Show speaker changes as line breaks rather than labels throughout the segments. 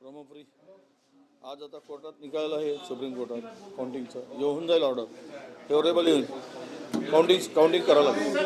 ब्रह्मपुरी आज आता कोर्टात निकाल आहे, सुप्रीम कोर्टात काउंटिंगचं येऊन जाईल ऑर्डर, फेवरेबल येईल. काउंटिंग करावं लागेल.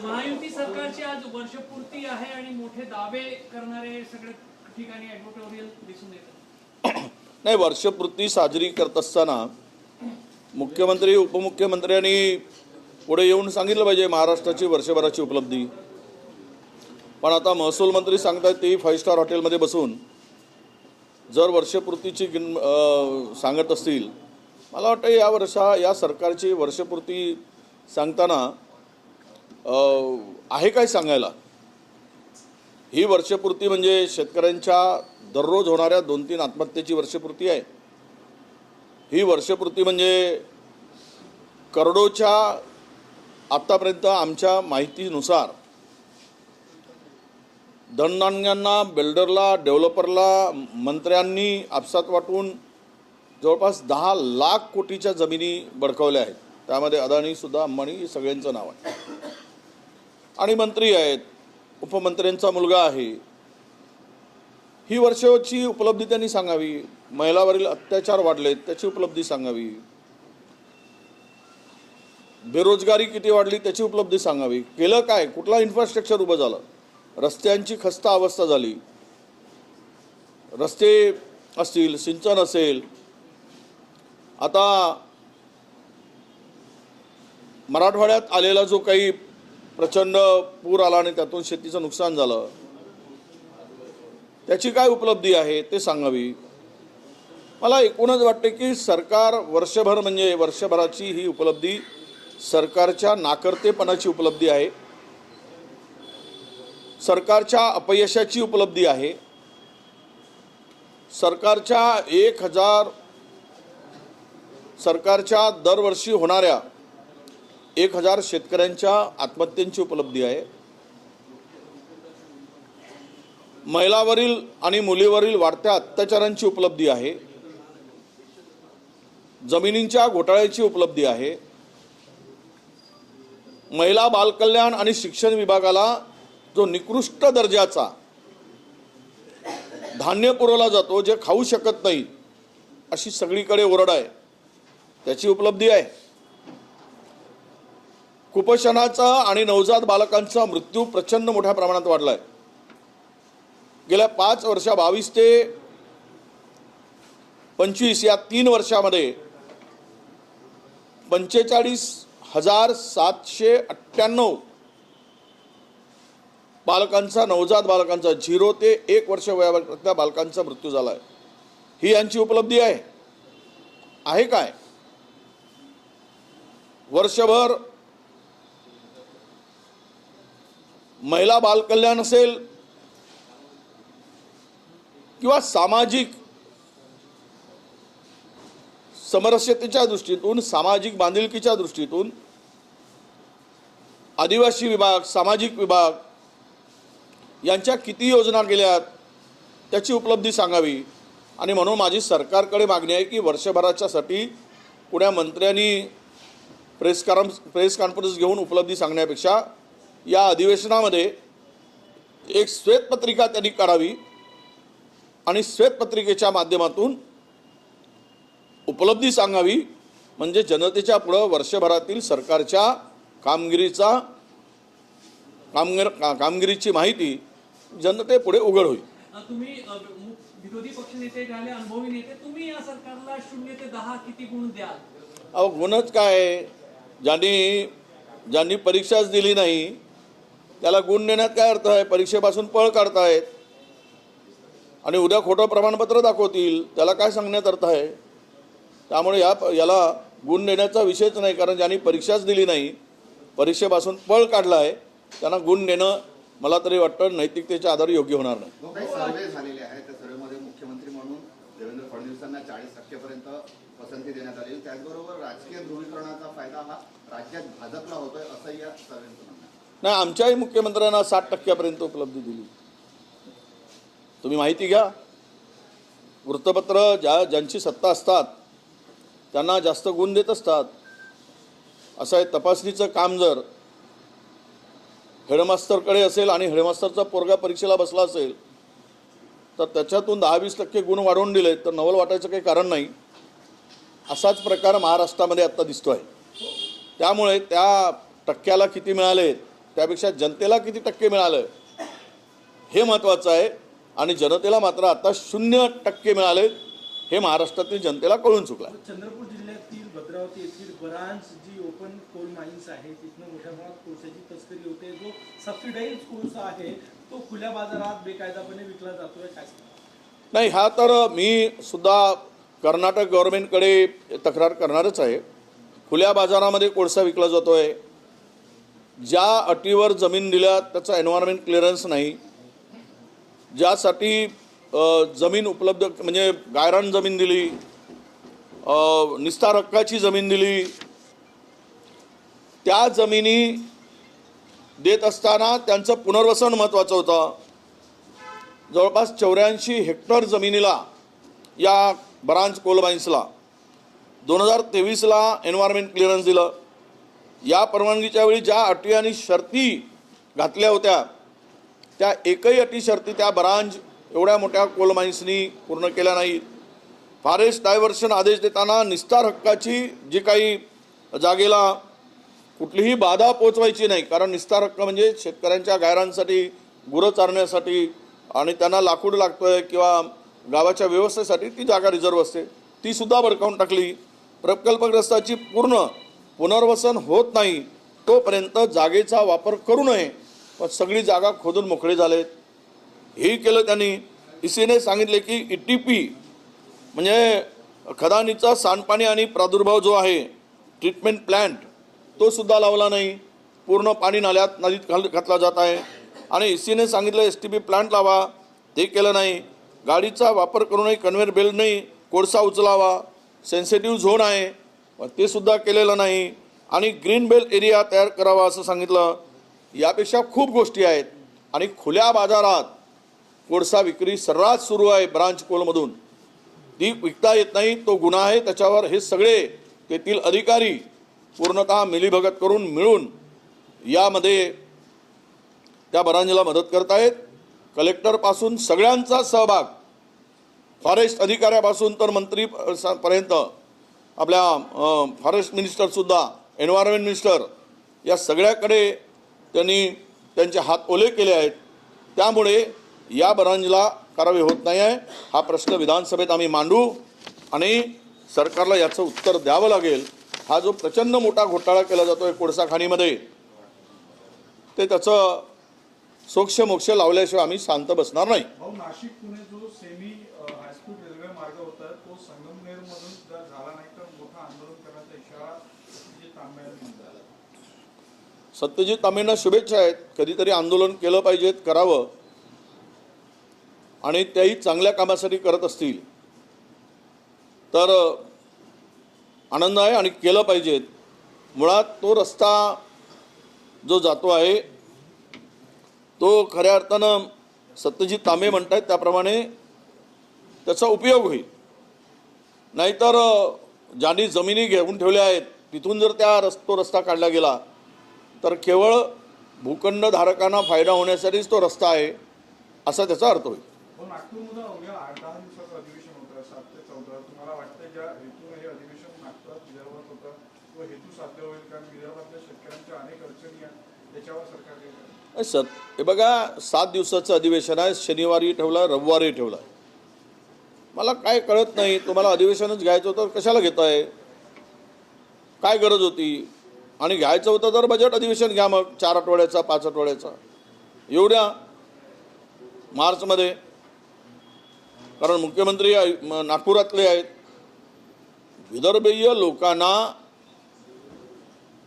महायुती सरकारची आज वर्षपूर्ती आहे आणि मोठे दावे करणारे सगळे ठिकाणी ॲडव्होकेटोरियल दिसून येतात.
नाही, वर्षपूर्ती साजरी करत असताना मुख्यमंत्री उपमुख्यमंत्र्यांनी पुढे येऊन सांगितलं पाहिजे महाराष्ट्राची वर्षभराची उपलब्धी. पण आता महसूल मंत्री सांगतात ते 5 स्टार हॉटेलमध्ये बसून जर वर्षपूर्तीची सांगत असतील, मला वाटतं या सरकारची वर्षपूर्ती सांगताना आहे काय सांगायला. ही वर्षपूर्ती म्हणजे शेतकऱ्यांच्या दररोज होणाऱ्या 2-3 आत्महत्येची वर्षपूर्ती आहे. ही वर्षपूर्ती म्हणजे करोडोच्या आत्तापर्यंत आमच्या माहितीनुसार धनदान्यांना, बिल्डरला, डेव्हलपरला मंत्र्यांनी आपसात वाटून जवळपास 10 लाख कोटीच्या जमिनी बळकावल्या आहेत. त्यामध्ये अदानीसुद्धा, अंबानी सगळ्यांचं नाव आहे. आणि मंत्री आहेत, उपमंत्र्यांचा मुलगा आहे. ही वर्षाची उपलब्धी त्यांनी सांगावी. महिलावरील अत्याचार वाढलेत त्याची उपलब्धी सांगावी. बेरोजगारी किती वाढली त्याची उपलब्धी सांगावी. केलं काय, कुठला इन्फ्रास्ट्रक्चर उभं झालं, रस्त्यांची खस्ता अवस्था झाली, रस्ते असतील, सिंचन असेल. आता मराठवाड्यात आलेला जो काही प्रचंड पूर आला आणि त्यातून शेतीचं नुकसान झालं, त्याची काय उपलब्धी आहे ते सांगावी. मला एकूणच वाटते की सरकार वर्षभर म्हणजे वर्षभराची ही उपलब्धी सरकारच्या नाकर्तेपणाची उपलब्धी आहे, सरकारच्या अपयशाची उपलब्धी आहे. सरकारच्या दरवर्षी होणाऱ्या 1000 शेतकऱ्यांच्या आत्महत्यांची उपलब्धी आहे. महिलावरील आणि मुलीवरील वाढत्या अत्याचारांची उपलब्धी आहे. जमिनींच्या घोटाळ्याची उपलब्धी आहे. महिला बालकल्याण आणि शिक्षण विभागाला जो निकृष्ट दर्जाचा धान्य पुरवला जातो, जे खाऊ शकत नाही अशी सगळीकडे ओरड आहे, त्याची उपलब्धी आहे. कुपोषणाचा आणि नवजात बालकांचा मृत्यू प्रचंड मोठ्या प्रमाणात वाढला आहे. गेल्या 5 वर्षा 22 ते 25 या 3 वर्षामध्ये 45,798 बालकांचा, नवजात बालकांचा 0 ते 1 वर्ष वयाच्या बालकांचा मृत्यू झाला आहे. ही यांची उपलब्धी आहे काय. वर्षभर महिला बालकल्याण असेल किंवा सामाजिक समरसतेच्या दृष्टीतून, सामाजिक बांधिलकीच्या दृष्टीतून आदिवासी विभाग, सामाजिक विभाग यांच्या किती योजना केल्यात त्याची उपलब्धी सांगावी. आणि म्हणून माझी सरकारकडे मागणी आहे की वर्षभराच्यासाठी पुण्या मंत्र्यांनी प्रेस कॉन्फरन्स घेऊन उपलब्धी सांगण्यापेक्षा या अधिवेशनामध्ये एक श्वेतपत्रिका त्यांनी काढावी आणि श्वेतपत्रिकेच्या माध्यमातून उपलब्धी सांगावी. म्हणजे जनतेच्या पुढं वर्षभरातील सरकारच्या कामगिरीची माहिती जनतेपुढे उघड होईल.
तुम्ही विरोधी पक्षनेते झाले, अनुभवी नेते, तुम्ही या सरकारला 0 ते 10 किती गुण द्याल?
अहो, गुणच काय, ज्यांनी परीक्षाच दिली नाही त्याला गुण देण्यात काय अर्थ आहे. परीक्षेपासून पळ काढतायत आणि उद्या खोटं प्रमाणपत्र दाखवतील, त्याला काय सांगण्यात अर्थ आहे. त्यामुळे याला गुण देण्याचा विषयच नाही. कारण ज्यांनी परीक्षाच दिली नाही, परीक्षेपासून पळ काढला आहे, त्यांना गुण देणं मला तरी वाटतं नैतिकतेच्या आधारे योग्य होणार नाही.
सर्वे झालेले आहे, त्या सर्वेमध्ये मुख्यमंत्री म्हणून देवेंद्र फडणवीसांना 40% पर्यंत पसंती देण्यात आली. त्याचबरोबर राजकीय ध्रुवीकरणाचा फायदा हा राज्यात भाजपला होतोय असं या सर्वेचं म्हणणं आहे.
नाही, आमच्याही मुख्यमंत्र्यांना 60% पर्यंत उपलब्धी दिली. तुम्ही माहिती घ्या. वृत्तपत्र ज्यांची सत्ता असतात त्यांना जास्त गुण देत असतात. असं आहे, तपासणीचं काम जर हेडमास्टरकडे असेल आणि हेडमास्टरचा पोरगा परीक्षेला बसला असेल तर त्याच्यातून 10-20% गुण वाढवून दिले तर नवल वाटायचं काही कारण नाही. असाच प्रकार महाराष्ट्रामध्ये आत्ता दिसतो आहे. त्यामुळे त्या टक्क्याला किती मिळाले त्यापेक्षा जनतेला किती टक्के मिळालं हे महत्त्वाचं आहे. आणि जनतेला मात्र आता 0% मिळाले हे महाराष्ट्रातील जनतेला कळून चुकलं आहे.
चंद्रपूर जिल्ह्यातील भद्रावती येथील बरांच जी ओपन कोल माइन्स आहे तिथनं मोठ्या प्रमाणात कोळशाची तस्करी होते. जो सबसिडाईज कोळसा आहे तो खुल्या बाजारात बेकायदापणे विकला जातोय, काय सांगता?
नाही, हा तर मी सुद्धा कर्नाटक गव्हर्नमेंटकडे तक्रार करणारच आहे. खुल्या बाजारामध्ये कोळसा विकला जातो आहे. ज्या अटीवर जमीन दिल्या त्याचा एन्व्हायरमेंट क्लिअरन्स नाही, ज्यासाठी जमीन उपलब्ध म्हणजे गायरान जमीन दिली, निस्तार हक्काची जमीन दिली, त्या जमिनी देत असताना त्यांचं पुनर्वसन महत्त्वाचं होतं. जवळपास 84 हेक्टर जमिनीला या बरांच कोल माइन्सला 2023ला एन्व्हायरमेंट क्लिअरन्स दिलं. या परवानगीच्या वेळी ज्या अटी आणि शर्ती घातल्या होत्या त्या एकही अटी शर्ती त्या बरांच एवढ्या मोठ्या कोल माइन्सनी पूर्ण केल्या नाहीत. फॉरेस्ट डायव्हर्शन आदेश देताना निस्तार हक्काची जी काही जागेला कुठलीही बाधा पोचवायची नाही, कारण निस्तार हक्क म्हणजे शेतकऱ्यांच्या गायरांसाठी, गुरं चारण्यासाठी आणि त्यांना लाकूड लागतोय किंवा गावाच्या व्यवस्थेसाठी ती जागा रिझर्व असते, ती सुद्धा भडकावून टाकली. प्रकल्पग्रस्ताची पूर्ण पुनर्वसन होत नाही तोपर्यंत जागेचा वापर करू नये, पण सगळी जागा खोदून मोकळे झालेत. हेही केलं त्यांनी. ईसीने सांगितले की ETP म्हणजे खदानीचा सांडपाणी आणि प्रादुर्भाव जो आहे ट्रीटमेंट प्लॅन्ट तो सुद्धा लावला नाही. पूर्ण पाणी नदीत घातला जात आहे. आणि ईसीने सांगितलं STP प्लांट लावा, ते केलं नाही. गाडीचा वापर करूनही कन्व्हेअर बेल्टने कोळसा उचलावा, सेन्सिटिव्ह झोन आहे, ते सुद्धा केलेलं नाही. आणि ग्रीन बेल्ट एरिया तयार करावा असं सांगितलं. यापेक्षा खूप गोष्टी आहेत. आणि खुल्या बाजारात कोळसा विक्री सर्रास सुरू आहे ब्रांच कोलमधून, ती विकता येत नाही, तो गुन्हा आहे. त्याच्यावर हे सगळे तेथील अधिकारी पूर्णतः मिलीभगत करून मिळून यामध्ये त्या बरांजला मदत करत आहेत. कलेक्टरपासून सगळ्यांचा सहभाग, फॉरेस्ट अधिकाऱ्यापासून तर मंत्रीपर्यंत, आपल्या फॉरेस्ट मिनिस्टरसुद्धा, एन्व्हायरमेंट मिनिस्टर, या सगळ्याकडे त्यांनी त्यांचे हात ओले केले आहेत. त्यामुळे या बरांजला कारवाई होत नाही आहे. हा प्रश्न विधानसभेत आम्ही मांडू आणि सरकारला याचं उत्तर द्यावं लागेल. हा जो प्रचंड मोठा घोटाळा केला जातो आहे कोळसा खाणीमध्ये, ते त्याचं सोक्ष मोक्ष लावल्याशिवाय आम्ही शांत बसणार नाही.
भाऊ, नाशिक पुणे जो सेमी हायस्पीड रेल्वे मार्ग होता तो संगमनेर मधून जर झाला नाही तर मोठं आंदोलन करण्याचा इशारा सत्यजित तांबे यांनी दिला.
सत्यजित तांबेंना शुभेच्छा आहेत. कधीतरी आंदोलन केलं पाहिजेत, करावं, आणि त्याही चांगल्या कामासाठी करत असतील तर आनंद आहे आणि केलं पाहिजेत. मुळात तो रस्ता जो जातो आहे तो खऱ्या अर्थानं सत्यजित तांबे म्हणतात त्याप्रमाणे त्याचा उपयोग होईल. नाहीतर ज्यांनी जमिनी घेऊन ठेवल्या आहेत तिथून जर तो रस्ता काढला गेला तर केवळ भूखंडधारकांना फायदा होण्यासाठीच तो रस्ता आहे असा त्याचा अर्थ होईल.
नागपूरमध्ये अवघ्या 8-10 दिवसाचं अधिवेशन होतं 7 ते 14. तुम्हाला वाटतं ज्या हेतूने हे अधिवेशन नागपुरात विदर्भात होतं तो हेतू साध्य होईल? कारण विदर्भातल्या शेतकऱ्यांच्या अनेक अडचणी आहेत, त्याच्यावर सरकार काय करेल?
हे बघा, 7 दिवसाचं अधिवेशन आहे. शनिवारी ठेवलं, रविवारी ठेवलं. मला काय कळत नाही, तुम्हाला अधिवेशनच घ्यायचं होतं कशाला घेताय? काय गरज होती? आणि घ्यायचं होतं तर बजेट अधिवेशन घ्या मग, 4 आठवड्याचा 5 आठवड्याचा एवढ्या मार्चमध्ये. कारण मुख्यमंत्री नागपुरातले आहेत. विदर्भीय लोकांना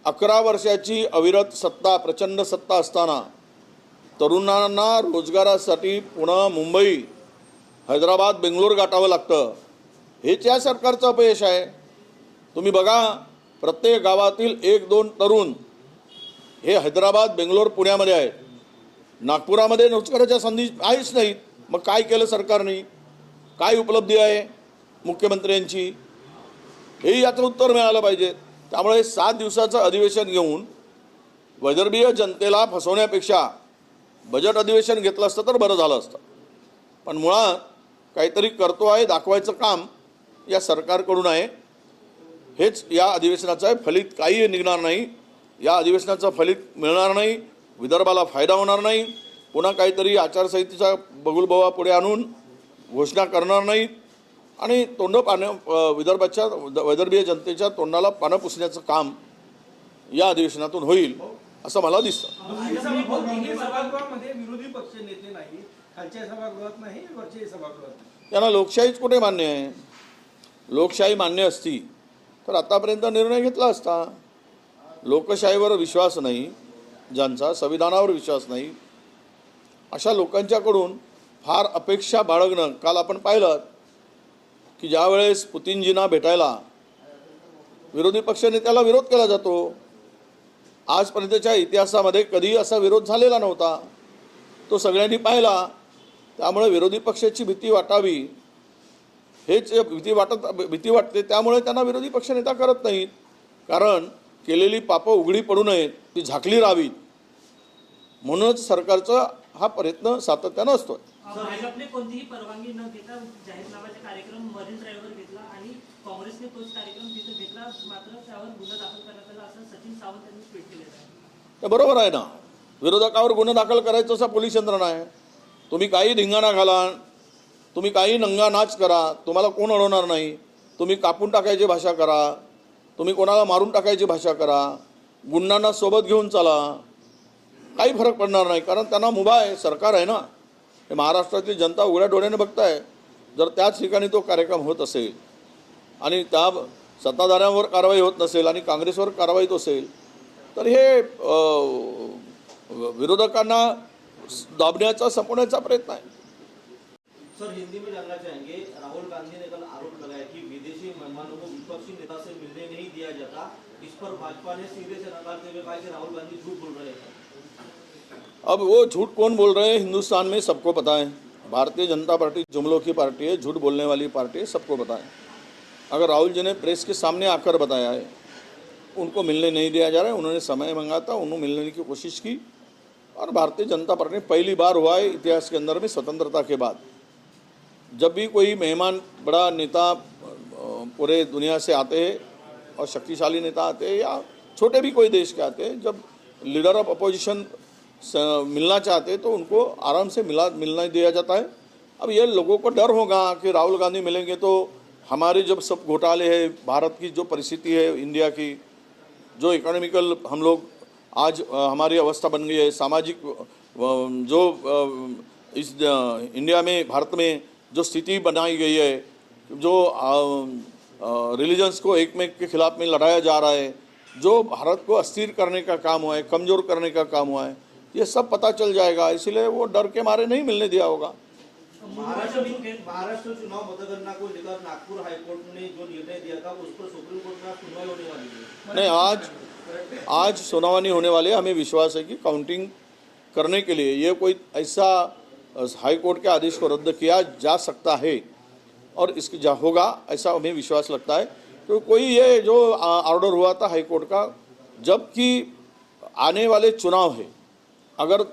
11 वर्षाची अविरत सत्ता, प्रचंड सत्ता असताना तरुणांना रोजगारासाठी पुणे, मुंबई, हैदराबाद, बेंगलोर गाठावं लागतं. हेच या सरकारचं अपयश आहे. तुम्ही बघा, प्रत्येक गावातील 1-2 तरुण हे हैदराबाद, बेंगलोर, पुण्यामध्ये आहेत. नागपुरामध्ये रोजगाराच्या संधी आहेच नाहीत. मग काय केलं सरकारने? काय उपलब्धी आहे मुख्यमंत्र्यांची? हेही याचं उत्तर मिळालं पाहिजे. त्यामुळे 7 दिवसाचं अधिवेशन घेऊन विदर्भीय जनतेला फसवण्यापेक्षा बजेट अधिवेशन घेतलं असतं तर बरं झालं असतं. पण मुळात काहीतरी करतो आहे दाखवायचं काम या सरकारकडून आहे. हेच या अधिवेशनाचं आहे. फलित काही निघणार नाही. या अधिवेशनाचं फलित मिळणार नाही. विदर्भाला फायदा होणार नाही. पुन्हा काहीतरी आचारसंहितेचा बगुलबोवा पुढे आणून घोषणा करणार नाहीत आणि तोंड पानं विदर्भीय जनतेच्या तोंडाला पानं पुसण्याचं काम या अधिवेशनातून होईल असं मला दिसतं.
दोन्ही सभागृहामध्ये विरोधी पक्ष नेते नाही, खालच्या सभागृहात नाही, वरच्या सभागृहात नाही.
त्यांना लोकशाहीच कुठे मान्य आहे? लोकशाही मान्य असती तर आतापर्यंत निर्णय घेतला असता. लोकशाहीवर विश्वास नाही ज्यांचा, संविधानावर विश्वास नाही, अशा लोकांच्याकडून फार अपेक्षा बाळगणं. काल आपण पाहिलं की ज्यावेळेस पुतिनजींना भेटायला विरोधी पक्षनेत्याला विरोध केला जातो. आजपर्यंतच्या इतिहासामध्ये कधी असा विरोध झालेला नव्हता. तो सगळ्यांनी पाहिला. त्यामुळे विरोधी पक्षाची भीती वाटावी हेच भीती वाटते. त्यामुळे त्यांना विरोधी पक्षनेता करत नाहीत. कारण केलेली पापं उघडी पडू नयेत, ती झाकली राहावीत म्हणूनच सरकारचा हा प्रयत्न सातत्यानं असतो.
भाजपने कोणतीही परवानगी न घेता जाहीरनाम्याचा कार्यक्रम मरीन ड्राईव्हवर घेतला आणि काँग्रेसने तोच कार्यक्रम तिथे घेतला, मात्र त्यावर गुन्हा दाखल करण्यात आला असं सचिन सावंत यांनी ट्विट केलेलं आहे.
ते बरोबर आहे ना. विरोधकावर गुन्हा दाखल करायचं असा पोलीस यंत्रणा आहे. तुम्ही काही धिंगाणा घाला, तुम्ही काही नंगा नाच करा, तुम्हाला कोण अडवणार नाही. तुम्ही कापून टाकायची भाषा करा, तुम्ही कोणाला मारून टाकायची भाषा करा, गुंडांना सोबत घेऊन चला, काही फरक पडणार नाही. कारण त्यांना मुभा आहे, सरकार आहे ना. हे महाराष्ट्रातली जनता उघड्या डोळ्याने बघताय. जर त्याच ठिकाणी तो कार्यक्रम होत असेल आणि त्या सत्ताधाऱ्यांवर कारवाई होत नसेल आणि काँग्रेसवर कारवाई होत असेल तर हे विरोधकांना दाबण्याचा संपवण्याचा प्रयत्न आहे.
सर, हिंदी में जानना चाहेंगे, राहुल गांधी ने कल आरोप लगाया कि विदेशी मेहमानों को विपक्षी नेता से मिलने नहीं दिया जाता. इस पर भाजपा ने सीधे से नकारते हुए कहा कि राहुल गांधी झूठ बोल रहे हैं.
अब वो झूठ कौन बोल रहे हैं हिंदुस्तान में सबको पता है. भारतीय जनता पार्टी जुमलों की पार्टी है, झूठ बोलने वाली पार्टी है, सबको पता है. अगर राहुल जी ने प्रेस के सामने आकर बताया है उनको मिलने नहीं दिया जा रहा है, उन्होंने समय मांगा था, उन्होंने मिलने की कोशिश की और भारतीय जनता पार्टी पहली बार हुआ है इतिहास के अंदर में स्वतंत्रता के बाद जब भी कोई मेहमान बड़ा नेता पूरे दुनिया से आते हैं और शक्तिशाली नेता आते हैं या छोटे भी कोई देश के आते हैं, जब लीडर ऑफ अपोजिशन मिलना चाहते हैं तो उनको आराम से मिलना दिया जाता है. अब ये लोगों को डर होगा कि राहुल गांधी मिलेंगे तो हमारे जब सब घोटाले हैं, भारत की जो परिस्थिति है, इंडिया की जो इकोनॉमिकल हम लोग आज हमारी अवस्था बन गई है, सामाजिक जो इस इंडिया में भारत में जो स्थिति बनाई गई है, जो रिलीजन्स को एक में के खिलाफ में लड़ाया जा रहा है, जो भारत को अस्थिर करने का काम हुआ है, कमज़ोर करने का काम हुआ है, ये सब पता चल जाएगा. इसलिए वो डर के मारे नहीं मिलने दिया होगा.
महाराष्ट्र चुनाव मतगणना को लेकर नागपुर हाईकोर्ट ने जो निर्णय दिया था उस पर सुप्रीम कोर्ट में सुनवाई होने वाली है.
नहीं, आज सुनवाई होने वाले. हमें विश्वास है कि काउंटिंग करने के लिए ये कोई ऐसा हाई कोर्ट के आदेश को रद्द किया जा सकता है और इसकी जा होगा ऐसा हमें विश्वास लगता है. तो कोई ये जो ऑर्डर हुआ था हाई कोर्ट का, जबकि आने वाले चुनाव है, अगर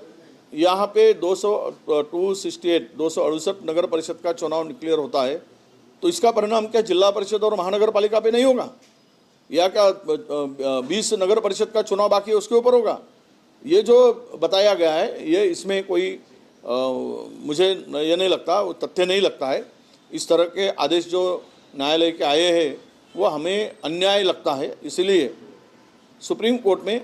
यहाँ पे 268 नगर परिषद का चुनाव क्लियर होता है तो इसका परिणाम क्या जिला परिषद और महानगर पालिका पे नहीं होगा? या क्या 20 नगर परिषद का चुनाव बाकी है उसके ऊपर होगा? ये जो बताया गया है ये इसमें कोई मुझे ये नहीं लगता, वो तथ्य नहीं लगता है. इस तरह के आदेश जो न्यायालय के आए हैं वो हमें अन्याय लगता है. इसलिए सुप्रीम कोर्ट में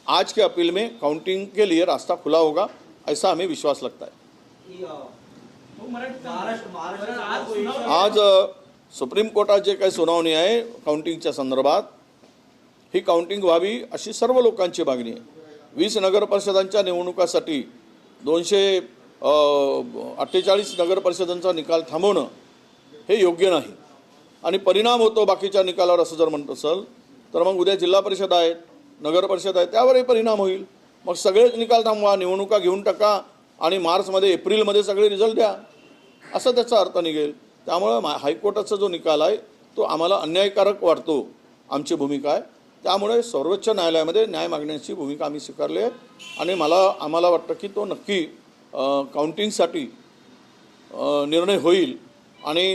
आज के अपील में काउंटिंग के लिए रास्ता खुला होगा ऐसा हमें विश्वास लगता है. आज सुप्रीम कोर्टात जे काही सुनावणी आहे काउंटिंगच्या संदर्भात, ही काउंटिंग व्हावी अशी सर्व लोकांची मागणी आहे. 20 नगर परिषदांच्या निवडणुकासाठी 248 नगर परिषदांचा निकाल थांबवणं हे योग्य नाही आणि परिणाम होतो बाकीच्या निकालावर असं जर म्हणत असेल तर मग उद्या जिल्हा परिषद आहेत, नगर परिषद आहे, त्यावरही परिणाम होईल. मग सगळेच निकाल थांबवा, निवडणुका घेऊन टाका आणि मार्चमध्ये एप्रिलमध्ये सगळे रिझल्ट द्या, असं त्याचा अर्थ निघेल. त्यामुळं हायकोर्टाचा जो निकाल आहे तो आम्हाला अन्यायकारक वाटतो, आमची भूमिका आहे. त्यामुळे सर्वोच्च न्यायालयामध्ये न्याय मागण्याची भूमिका आम्ही स्वीकारली आहे आणि आम्हाला वाटतं की तो नक्की काउंटिंगसाठी निर्णय होईल आणि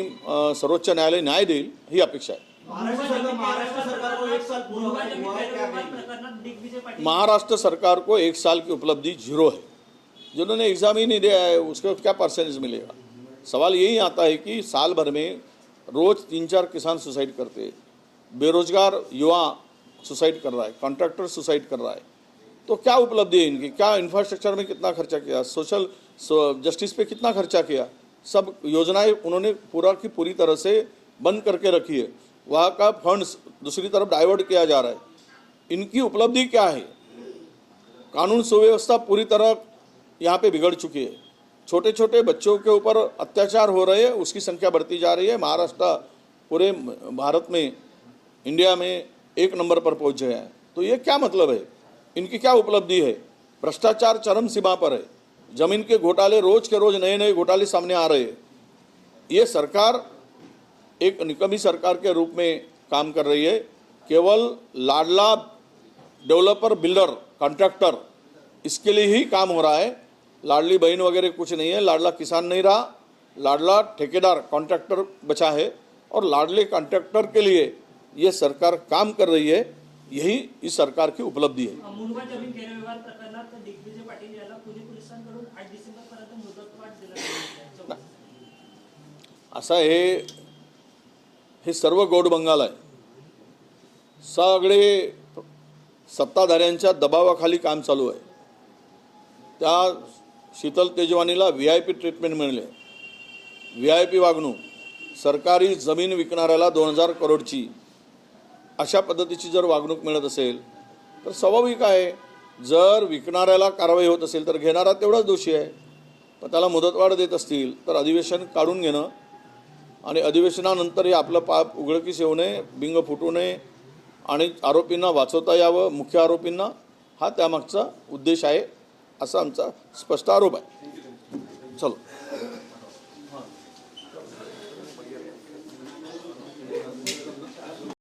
सर्वोच्च न्यायालय न्याय देईल ही अपेक्षा आहे.
महाराष्ट्र सरकार को 1 साल पूरा
मुनगंटीवार
हुआ है, क्या
विवाद
कहेंगे?
प्रकरणात दिग्विजय पाटील
महाराष्ट्र सरकार को 1 साल की उपलब्धि 0 है. जिन्होंने एग्ज़ाम ही नहीं दिया है उसको क्या परसेंटेज मिलेगा. सवाल यही आता है कि साल भर में रोज़ 3-4 किसान सुसाइड करते हैं, बेरोजगार युवा सुसाइड कर रहा है, कॉन्ट्रैक्टर सुसाइड कर रहा है. तो क्या उपलब्धि है इनकी, क्या इंफ्रास्ट्रक्चर में कितना खर्चा किया, सोशल जस्टिस पे कितना खर्चा किया, सब योजनाएं उन्होंने पूरा की पूरी तरह से बंद करके रखी है. वहाँ का फंड्स दूसरी तरफ डाइवर्ट किया जा रहा है. इनकी उपलब्धि क्या है. कानून सुव्यवस्था पूरी तरह यहाँ पे बिगड़ चुकी है. छोटे छोटे बच्चों के ऊपर अत्याचार हो रहे हैं, उसकी संख्या बढ़ती जा रही है. महाराष्ट्र पूरे भारत में, इंडिया में 1 नंबर पर पहुँच गया है. तो ये क्या मतलब है, इनकी क्या उपलब्धि है. भ्रष्टाचार चरम सीमा पर है. जमीन के घोटाले रोज के रोज नए नए घोटाले सामने आ रहे हैं. ये सरकार एक निकम्मी सरकार के रूप में काम कर रही है. केवल लाडला डेवलपर बिल्डर कॉन्ट्रैक्टर इसके लिए ही काम हो रहा है. लाडली बहन वगैरह कुछ नहीं है. लाडला किसान नहीं रहा, लाडला ठेकेदार कॉन्ट्रैक्टर बचा है. और लाडले कॉन्ट्रैक्टर के लिए ये सरकार काम कर रही है. यही इस सरकार की उपलब्धि आहे.
मुनगा जमीन गैरव्यवहार प्रकरणात दिग्विजय पाटील याला पुणे पोलिसांकडून 8 डिसेंबरपर्यंत मुदतवाढ दिली.
असं हे सर्व गोड बंगाल आहे. सगळे सत्ताधाऱ्यांच्या दबावाखाली काम चालू आहे. त्या शीतल तेजवानीला VIP ट्रीटमेंट मिळाले, VIP वागणूक. सरकारी जमीन विकणाऱ्याला 2000 करोडची अशा पद्धतीची जर वागणूक मिळत असेल तर स्वाभाविक आहे. जर विकणाऱ्याला कारवाई होत असेल तर घेणारा तेवढाच दोषी आहे. पण त्याला मुदतवाढ देत असतील तर अधिवेशन काढून घेणं आणि अधिवेशनानंतर हे आपलं पाप उघडकीस येऊ नये, बिंग फुटू नये आणि आरोपींना वाचवता यावं, मुख्य आरोपींना, हा त्यामागचा उद्देश आहे असा आमचा स्पष्ट आरोप आहे. चलो.